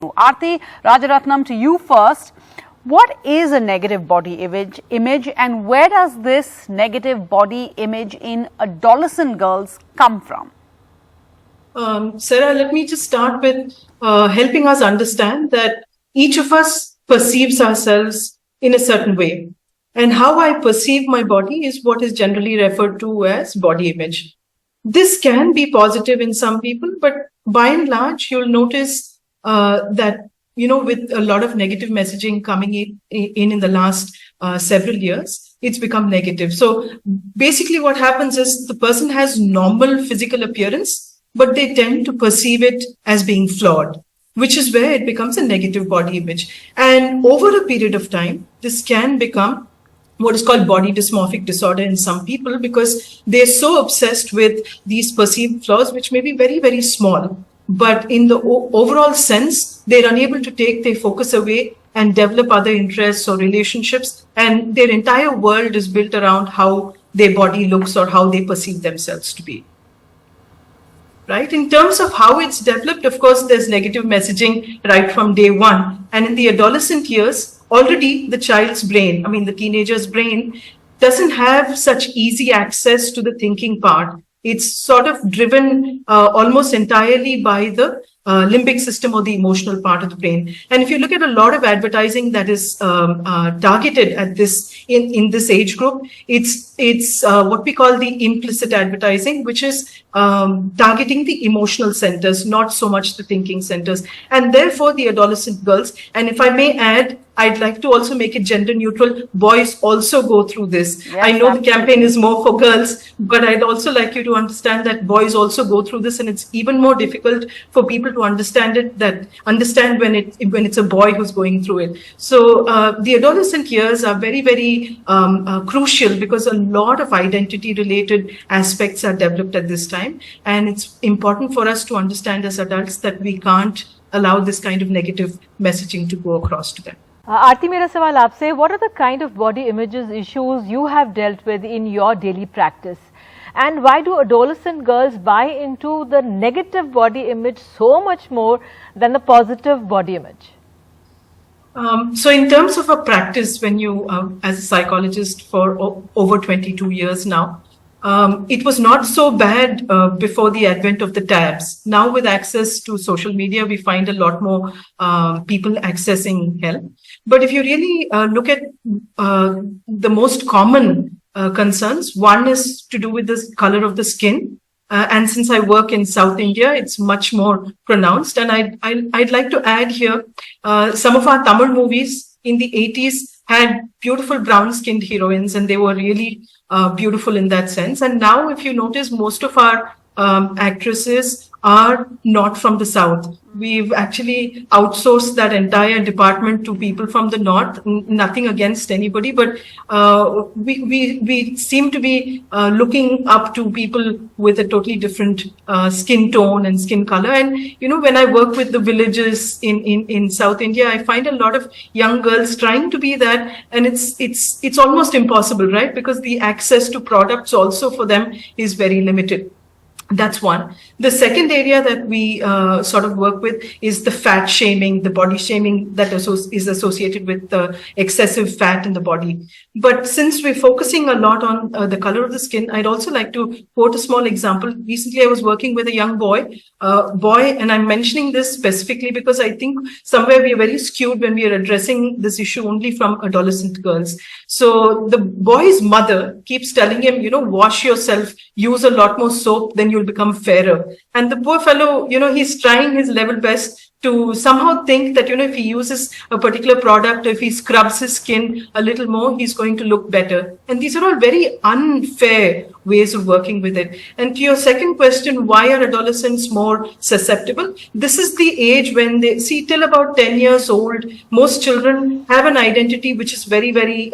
Aarti, Rajaratnam, to you first. What is a negative body image and where does this negative body image in adolescent girls come from? Sarah, let me just start with helping us understand that each of us perceives ourselves in a certain way. And how I perceive my body is what is generally referred to as body image. This can be positive in some people, but by and large, you'll notice that, with a lot of negative messaging coming in the last several years, it's become negative. So basically what happens is the person has normal physical appearance, but they tend to perceive it as being flawed, which is where it becomes a negative body image. And over a period of time, this can become what is called body dysmorphic disorder in some people because they're so obsessed with these perceived flaws, which may be very, very small. But in the overall sense, they're unable to take their focus away and develop other interests or relationships. And their entire world is built around how their body looks or how they perceive themselves to be. Right? In terms of how it's developed, of course, there's negative messaging right from day one. And in the adolescent years, already the child's brain, the teenager's brain, doesn't have such easy access to the thinking part. It's sort of driven almost entirely by the limbic system or the emotional part of the brain. And if you look at a lot of advertising that is targeted at this in this age group, it's what we call the implicit advertising, which is targeting the emotional centers, not so much the thinking centers. And therefore, the adolescent girls, and if I may add, I'd like to also make it gender neutral. Boys also go through this. Yes, I know absolutely. The campaign is more for girls, but I'd also like you to understand that boys also go through this, and it's even more difficult for people to understand when it's a boy who's going through it. So the adolescent years are very, very crucial because a lot of identity related aspects are developed at this time. And it's important for us to understand as adults that we can't allow this kind of negative messaging to go across to them. Aarti, मेरा सवाल आपसे, what are the kind of body images issues you have dealt with in your daily practice? And why do adolescent girls buy into the negative body image so much more than the positive body image? So in terms of a practice, when you, as a psychologist for over 22 years now, it was not so bad before the advent of the tabs. Now with access to social media, we find a lot more people accessing help. But if you really look at the most common concerns, one is to do with the color of the skin. And since I work in South India, it's much more pronounced. And I'd like to add here, some of our Tamil movies in the 80s had beautiful brown-skinned heroines, and they were really beautiful in that sense. And now, if you notice, most of our actresses are not from the South. We've actually outsourced that entire department to people from the North. Nothing against anybody, but we seem to be looking up to people with a totally different skin tone and skin color. And when I work with the villages in South India, I find a lot of young girls trying to be that, and it's almost impossible, right? Because the access to products also for them is very limited. That's one. The second area that we sort of work with is the fat shaming, the body shaming that is associated with excessive fat in the body. But since we're focusing a lot on the color of the skin, I'd also like to quote a small example. Recently, I was working with a young boy, and I'm mentioning this specifically because I think somewhere we are very skewed when we are addressing this issue only from adolescent girls. So the boy's mother keeps telling him, wash yourself, use a lot more soap, then you'll become fairer. And the poor fellow, he's trying his level best to somehow think that, if he uses a particular product, if he scrubs his skin a little more, he's going to look better. And these are all very unfair ways of working with it. And to your second question, why are adolescents more susceptible? This is the age when they see till about 10 years old, most children have an identity which is very, very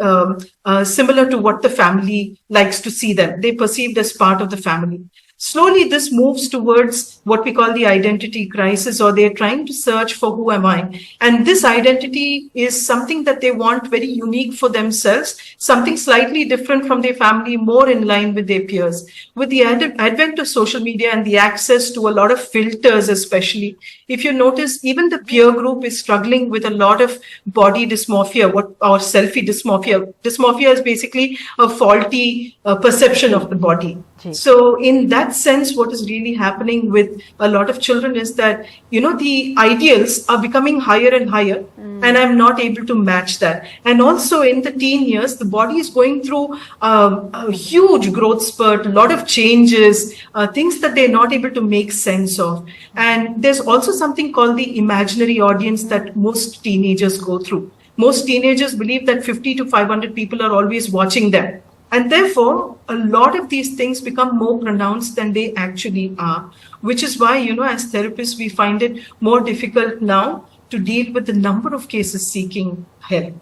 similar to what the family likes to see them. They're perceived as part of the family. slowly this moves towards what we call the identity crisis, or they're trying to search for who am I. And this identity is something that they want very unique for themselves, something slightly different from their family, more in line with their peers. With the advent of social media and the access to a lot of filters, especially, if you notice, even the peer group is struggling with a lot of body dysmorphia, or selfie dysmorphia. Dysmorphia is basically a faulty perception of the body. So in that sense, what is really happening with a lot of children is that, the ideals are becoming higher and higher, and I'm not able to match that. And also in the teen years, the body is going through a huge growth spurt, a lot of changes, things that they're not able to make sense of. And there's also something called the imaginary audience that most teenagers go through. Most teenagers believe that 50 to 500 people are always watching them. And therefore, a lot of these things become more pronounced than they actually are, which is why, as therapists, we find it more difficult now to deal with the number of cases seeking help.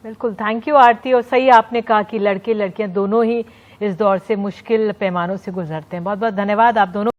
बिल्कुल, thank you आरती। और सही आपने कहा कि लड़के लड़कियां दोनों ही इस दौर से मुश्किल पैमानों से गुजरते हैं। बहुत बहुत धन्यवाद आप दोनों।